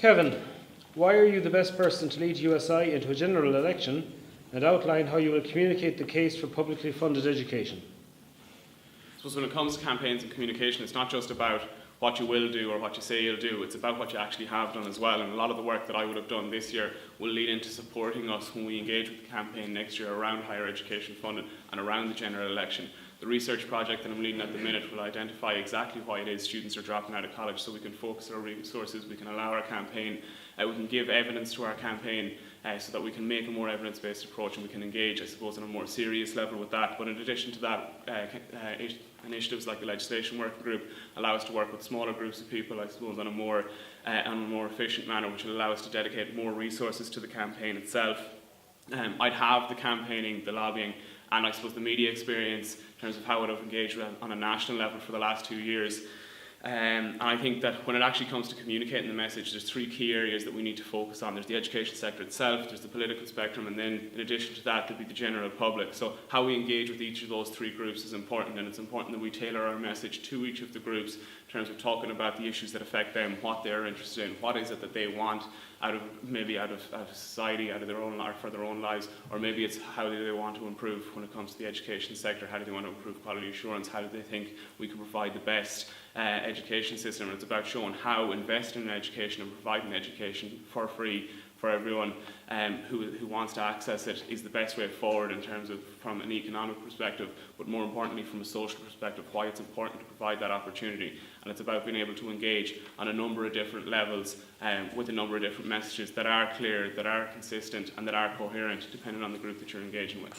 Kevin, why are you the best person to lead USI into a general election, and outline how you will communicate the case for publicly funded education? I suppose when it comes to campaigns and communication, it's not just about what you will do or what you say you'll do, it's about what you actually have done as well. And a lot of the work that I would have done this year will lead into supporting us when we engage with the campaign next year around higher education funding and around the general election. The research project that I'm leading at the minute will identify exactly why it is students are dropping out of college, so we can focus our resources, we can allow our campaign, we can give evidence to our campaign so that we can make a more evidence-based approach and we can engage, I suppose, on a more serious level with that. But in addition to that, initiatives like the legislation working group allow us to work with smaller groups of people, I suppose, on a more efficient manner, which will allow us to dedicate more resources to the campaign itself. I'd have the campaigning, the lobbying, and I suppose the media experience in terms of how I'd have engaged on a national level for the last 2 years. And I think that when it actually comes to communicating the message, there's 3 key areas that we need to focus on. There's the education sector itself, there's the political spectrum, and then in addition to that, there'll be the general public. So how we engage with each of those 3 groups is important, and it's important that we tailor our message to each of the groups in terms of talking about the issues that affect them, what they're interested in, what is it that they want out of society, out of their own life, for their own lives, or maybe it's how do they want to improve when it comes to the education sector, how do they want to improve quality assurance, how do they think we can provide the best education system. And it's about showing how investing in education and providing education for free for everyone who wants to access it is the best way forward in terms of from an economic perspective, but more importantly from a social perspective, why it's important to provide that opportunity. And it's about being able to engage on a number of different levels with a number of different messages that are clear, that are consistent, and that are coherent depending on the group that you're engaging with.